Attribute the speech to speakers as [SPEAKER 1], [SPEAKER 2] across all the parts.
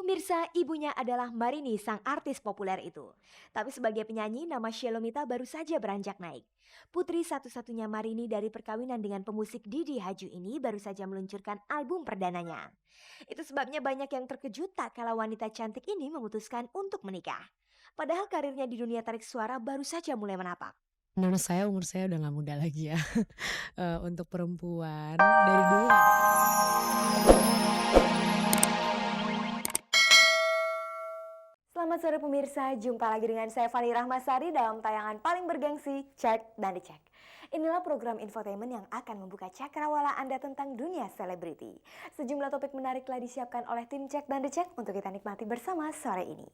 [SPEAKER 1] Pemirsa, ibunya adalah Marini, sang artis populer itu. Tapi sebagai penyanyi, nama Shalomita baru saja beranjak naik. Putri satu-satunya Marini dari perkawinan dengan pemusik Didi Haju ini baru saja meluncurkan album perdananya. Itu sebabnya banyak yang terkejut tak kala wanita cantik ini memutuskan untuk menikah. Padahal karirnya di dunia tarik suara baru saja mulai menapak.
[SPEAKER 2] Menurut saya umur saya udah nggak muda lagi ya, untuk perempuan dari dulu
[SPEAKER 1] Selamat sore pemirsa, jumpa lagi dengan saya Fani Rahmasari dalam tayangan paling bergengsi, Cek dan Dicek. Inilah program infotainment yang akan membuka cakrawala Anda tentang dunia selebriti. Sejumlah topik menarik telah disiapkan oleh tim Cek dan Dicek untuk kita nikmati bersama sore ini.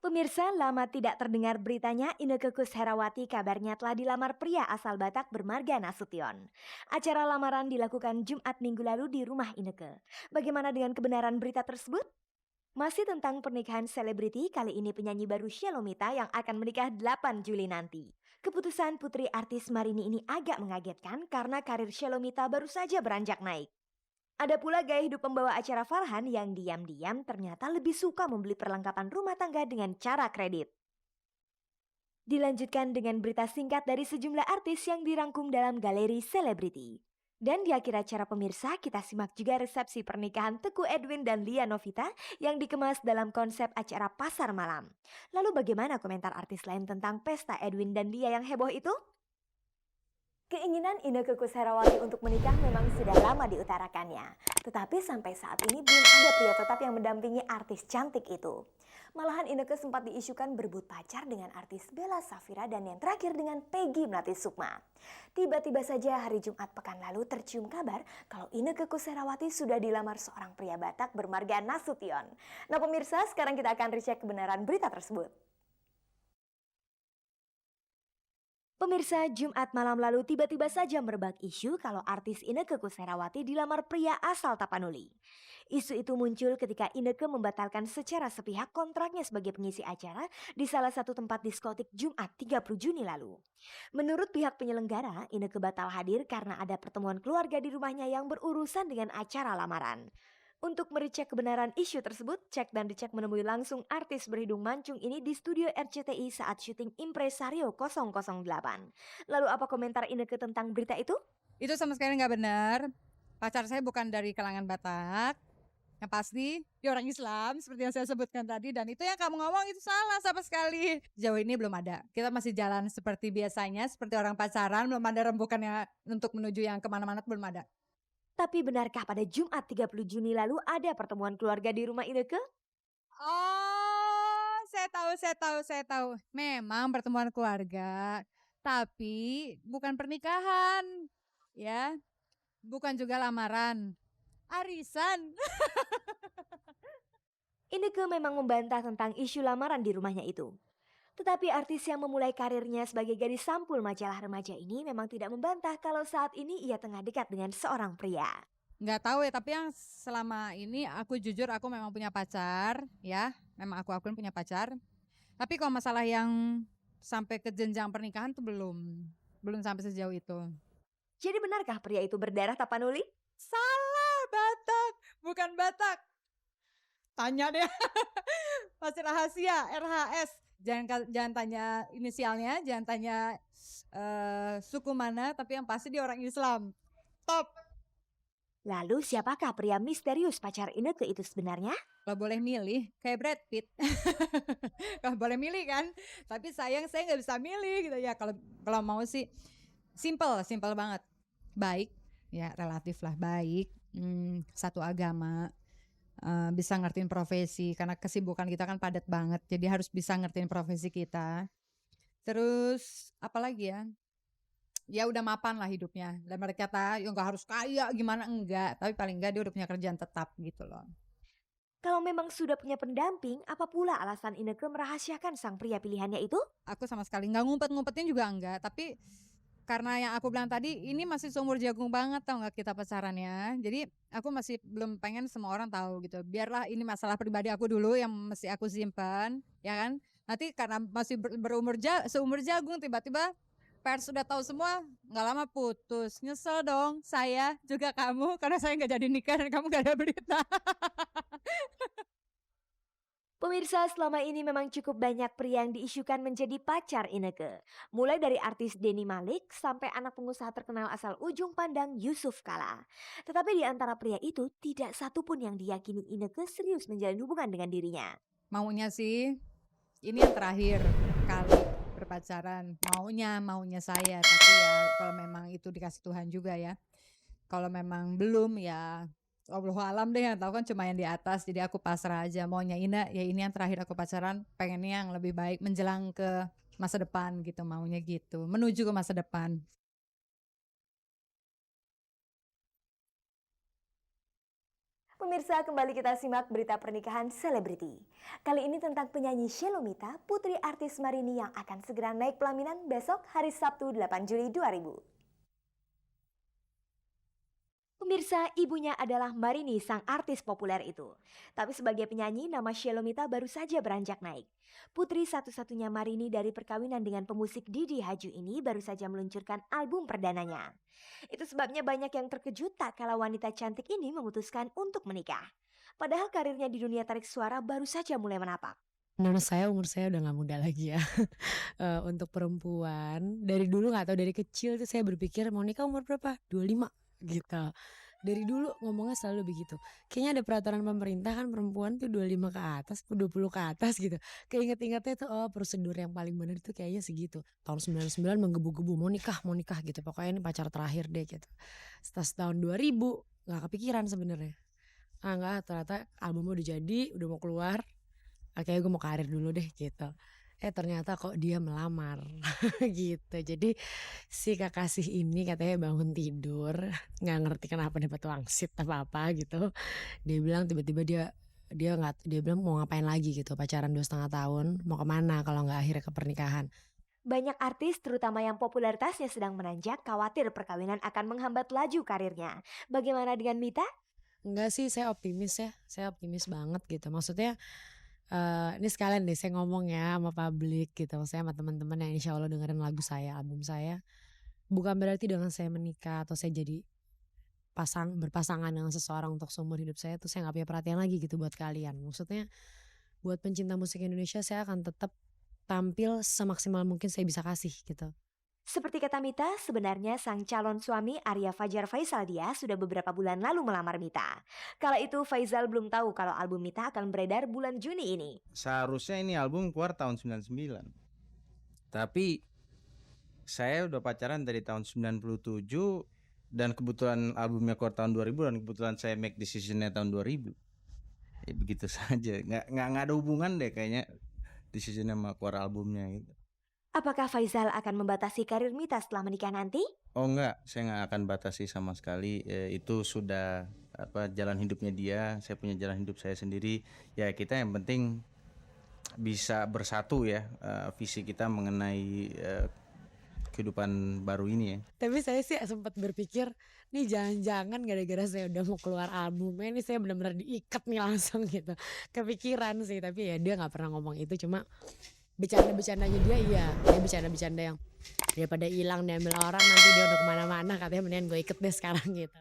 [SPEAKER 1] Pemirsa, lama tidak terdengar beritanya, Inneke Koesherawati kabarnya telah dilamar pria asal Batak bermarga Nasution. Acara lamaran dilakukan Jumat minggu lalu di rumah Inneke. Bagaimana dengan kebenaran berita tersebut? Masih tentang pernikahan selebriti, kali ini penyanyi baru Shalomita yang akan menikah 8 Juli nanti. Keputusan putri artis Marini ini agak mengagetkan karena karir Shalomita baru saja beranjak naik. Ada pula gaya hidup pembawa acara Farhan yang diam-diam ternyata lebih suka membeli perlengkapan rumah tangga dengan cara kredit. Dilanjutkan dengan berita singkat dari sejumlah artis yang dirangkum dalam galeri selebriti. Dan di akhir acara pemirsa, kita simak juga resepsi pernikahan Teguh Edwin dan Lia Novita yang dikemas dalam konsep acara pasar malam. Lalu bagaimana komentar artis lain tentang pesta Edwin dan Lia yang heboh itu? Keinginan Inneke Koesherawati untuk menikah memang sudah lama diutarakannya. Tetapi sampai saat ini belum ada pria tetap yang mendampingi artis cantik itu. Malahan Inneke sempat diisukan berebut pacar dengan artis Bella Safira dan yang terakhir dengan Peggy Melati Sukma. Tiba-tiba saja hari Jumat pekan lalu tercium kabar kalau Inneke Koesherawati sudah dilamar seorang pria Batak bermarga Nasution. Nah pemirsa, sekarang kita akan recheck kebenaran berita tersebut. Pemirsa, Jumat malam lalu tiba-tiba saja merebak isu kalau artis Inneke Koesherawati dilamar pria asal Tapanuli. Isu itu muncul ketika Inneke membatalkan secara sepihak kontraknya sebagai pengisi acara di salah satu tempat diskotik Jumat 30 Juni lalu. Menurut pihak penyelenggara, Inneke batal hadir karena ada pertemuan keluarga di rumahnya yang berurusan dengan acara lamaran. Untuk merecek kebenaran isu tersebut, Cek dan Dicek menemui langsung artis berhidung mancung ini di studio RCTI saat syuting Impresario 008. Lalu apa komentar Inneke tentang berita itu?
[SPEAKER 3] Itu sama sekali nggak benar. Pacar saya bukan dari kalangan Batak. Yang pasti dia orang Islam seperti yang saya sebutkan tadi, dan itu yang kamu ngomong itu salah sama sekali. Sejauh ini belum ada. Kita masih jalan seperti biasanya, seperti orang pacaran, belum ada rembukannya untuk menuju yang kemana-mana, belum ada.
[SPEAKER 1] Tapi benarkah pada Jumat 30 Juni lalu ada pertemuan keluarga di rumah Inneke?
[SPEAKER 3] Oh, saya tahu. Memang pertemuan keluarga, tapi bukan pernikahan, ya. Bukan juga lamaran, arisan.
[SPEAKER 1] Inneke memang membantah tentang isu lamaran di rumahnya itu. Tetapi artis yang memulai karirnya sebagai gadis sampul majalah remaja ini memang tidak membantah kalau saat ini ia tengah dekat dengan seorang pria.
[SPEAKER 3] Nggak tahu ya, tapi yang selama ini aku jujur aku memang punya pacar, ya. Memang aku akuin punya pacar. Tapi kalau masalah yang sampai ke jenjang pernikahan tuh belum sampai sejauh itu.
[SPEAKER 1] Jadi benarkah pria itu berdarah Tapanuli?
[SPEAKER 3] Salah, Batak, bukan Batak. Tanya deh. Masih rahasia, RHS. Jangan tanya inisialnya, jangan tanya suku mana, tapi yang pasti dia orang Islam. Top.
[SPEAKER 1] Lalu siapakah pria misterius pacar Inneke itu sebenarnya?
[SPEAKER 3] Kalau boleh milih, kayak Brad Pitt. Kalau boleh milih kan, tapi sayang saya nggak bisa milih gitu ya. Kalau mau sih simple banget. Baik, ya relatif lah baik. Satu agama, bisa ngertiin profesi karena kesibukan kita kan padat banget. Jadi harus bisa ngertiin profesi kita. Terus apalagi ya? Ya udah mapan lah hidupnya. Dan mereka kata ya nggak harus kaya gimana, enggak, tapi paling enggak dia udah punya kerjaan tetap gitu loh.
[SPEAKER 1] Kalau memang sudah punya pendamping, apa pula alasan Inneke merahasiakan sang pria pilihannya itu?
[SPEAKER 3] Aku sama sekali nggak ngumpet-ngumpetin juga enggak, tapi karena yang aku bilang tadi ini masih seumur jagung banget, tau nggak kita pacarannya. Jadi aku masih belum pengen semua orang tahu gitu. Biarlah ini masalah pribadi aku dulu yang mesti aku simpan, ya kan. Nanti karena masih seumur jagung, tiba-tiba pers sudah tahu semua, nggak lama putus. Nyesel dong saya juga kamu, karena saya nggak jadi nikah dan kamu nggak ada berita.
[SPEAKER 1] Pemirsa, selama ini memang cukup banyak pria yang diisukan menjadi pacar Inneke. Mulai dari artis Denny Malik sampai anak pengusaha terkenal asal Ujung Pandang Yusuf Kala. Tetapi di antara pria itu tidak satupun yang diyakini Inneke serius menjalin hubungan dengan dirinya.
[SPEAKER 3] Maunya sih, ini yang terakhir kali berpacaran. Maunya saya, tapi ya kalau memang itu dikasih Tuhan juga ya. Kalau memang belum ya Allahu alam deh, yang tahu kan cuma yang di atas, jadi aku pasrah aja. Maunya Ina ya ini yang terakhir aku pacaran, pengennya yang lebih baik menjelang ke masa depan gitu, maunya gitu. Menuju ke masa depan.
[SPEAKER 1] Pemirsa, kembali kita simak berita pernikahan selebriti. Kali ini tentang penyanyi Shelomita, putri artis Marini yang akan segera naik pelaminan besok hari Sabtu 8 Juli 2000. Pemirsa, ibunya adalah Marini, sang artis populer itu. Tapi sebagai penyanyi, nama Shelomita baru saja beranjak naik. Putri satu-satunya Marini dari perkawinan dengan pemusik Didi Haju ini baru saja meluncurkan album perdananya. Itu sebabnya banyak yang terkejut tak kala wanita cantik ini memutuskan untuk menikah. Padahal karirnya di dunia tarik suara baru saja mulai menapak.
[SPEAKER 2] Menurut saya umur saya udah nggak muda lagi ya. Untuk perempuan dari dulu nggak tahu, dari kecil tuh saya berpikir mau nikah umur berapa? 25 gitu. Dari dulu ngomongnya selalu begitu. Kayaknya ada peraturan pemerintah kan perempuan tuh 25 ke atas, 20 ke atas gitu. Keinget-ingetnya tuh prosedur yang paling benar itu kayaknya segitu. Tahun 99 menggebu-gebu mau nikah gitu. Pokoknya ini pacar terakhir deh gitu. Setelah tahun 2000 nggak kepikiran sebenarnya. Enggak, ternyata albumnya udah jadi, udah mau keluar. Kayaknya gue mau karir dulu deh gitu. Ternyata kok dia melamar gitu. Jadi si kekasih ini katanya bangun tidur, nggak ngerti kenapa dapat wangsit apa gitu. Dia bilang tiba-tiba dia bilang mau ngapain lagi gitu, pacaran 2,5 tahun, mau kemana kalau nggak akhirnya ke pernikahan.
[SPEAKER 1] Banyak artis terutama yang popularitasnya sedang menanjak khawatir perkawinan akan menghambat laju karirnya. Bagaimana dengan Mita?
[SPEAKER 2] Enggak sih, saya optimis banget gitu. Maksudnya ini sekalian deh saya ngomong ya sama publik gitu, maksudnya sama teman-teman yang insya Allah dengerin lagu saya, album saya. Bukan berarti dengan saya menikah atau saya jadi berpasangan dengan seseorang untuk seumur hidup saya tuh saya nggak punya perhatian lagi gitu buat kalian. Maksudnya buat pencinta musik Indonesia saya akan tetap tampil semaksimal mungkin saya bisa kasih gitu.
[SPEAKER 1] Seperti kata Mita, sebenarnya sang calon suami Arya Fajar Faisal dia sudah beberapa bulan lalu melamar Mita. Kala itu Faisal belum tahu kalau album Mita akan beredar bulan Juni ini.
[SPEAKER 4] Seharusnya ini album keluar tahun 99. Tapi saya udah pacaran dari tahun 97 dan kebetulan albumnya keluar tahun 2000 dan kebetulan saya make decisionnya tahun 2000. Ya begitu saja. Nggak ada hubungan deh kayaknya decisionnya sama keluar albumnya gitu.
[SPEAKER 1] Apakah Faisal akan membatasi karir Mita setelah menikah nanti?
[SPEAKER 4] Oh enggak, saya nggak akan batasi sama sekali. Itu sudah jalan hidupnya dia, saya punya jalan hidup saya sendiri. Ya kita yang penting bisa bersatu ya, visi kita mengenai kehidupan baru ini ya.
[SPEAKER 2] Tapi saya sih sempat berpikir nih jangan-jangan gara-gara saya udah mau keluar albumnya ini saya benar-benar diikat nih langsung gitu. Kepikiran sih, tapi ya dia nggak pernah ngomong itu, cuma bercanda-bercandanya dia bercanda-bercanda yang daripada hilang diambil orang nanti dia udah kemana-mana, katanya mendingan gue iket deh sekarang gitu.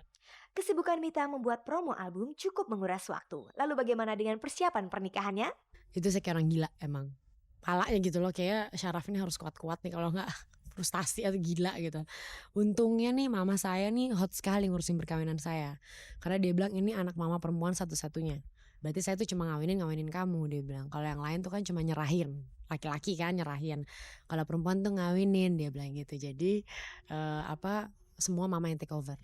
[SPEAKER 1] Kesibukan Mita membuat promo album cukup menguras waktu. Lalu bagaimana dengan persiapan pernikahannya?
[SPEAKER 2] Itu saya kayak orang gila emang, palanya gitu loh, kayak syaraf ini harus kuat-kuat nih kalau nggak frustasi atau gila gitu. Untungnya nih mama saya nih hot sekali ngurusin perkawinan saya, karena dia bilang ini anak mama perempuan satu-satunya, berarti saya tuh cuma ngawinin kamu, dia bilang. Kalau yang lain tuh kan cuma nyerahin, laki-laki kan nyerahin, kalau perempuan tuh ngawinin, dia bilang gitu. Jadi semua mama yang take over.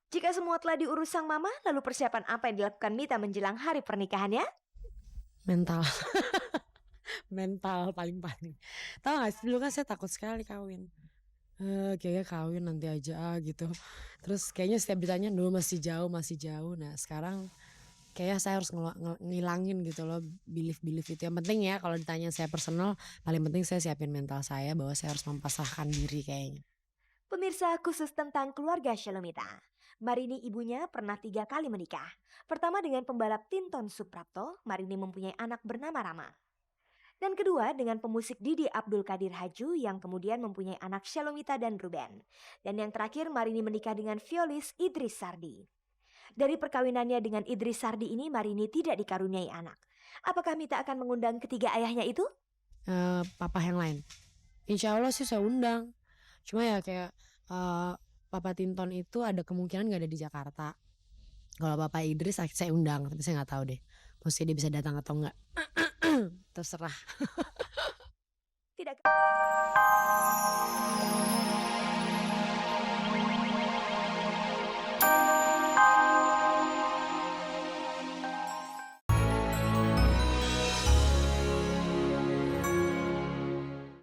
[SPEAKER 1] Jika semua telah diurus sang mama, lalu persiapan apa yang dilakukan Mita menjelang hari pernikahannya?
[SPEAKER 2] Mental. Mental paling-paling. Tahu gak sih, dulu kan saya takut sekali kawin. Kayaknya kawin nanti aja gitu. Terus kayaknya setiap ditanya dulu masih jauh. Nah sekarang kayaknya saya harus ngilangin gitu loh belief itu. Yang penting ya kalau ditanya saya personal, paling penting saya siapin mental saya bahwa saya harus mempasrahkan diri kayaknya.
[SPEAKER 1] Pemirsa, khusus tentang keluarga Shelomita. Marini ibunya pernah 3 kali menikah. Pertama dengan pembalap Tinton Suprapto, Marini mempunyai anak bernama Rama. Dan kedua dengan pemusik Didi Abdul Qadir Haju yang kemudian mempunyai anak Shelomita dan Ruben. Dan yang terakhir Marini menikah dengan violis Idris Sardi. Dari perkawinannya dengan Idris Sardi ini Marini tidak dikaruniai anak. Apakah Mita akan mengundang ketiga ayahnya itu?
[SPEAKER 2] Papa yang lain. Insya Allah sih saya undang. Cuma ya kayak Papa Tinton itu ada kemungkinan nggak ada di Jakarta. Kalau Papa Idris saya undang, tapi saya nggak tahu deh. Mesti dia bisa datang atau enggak. Terserah.
[SPEAKER 1] Tidak.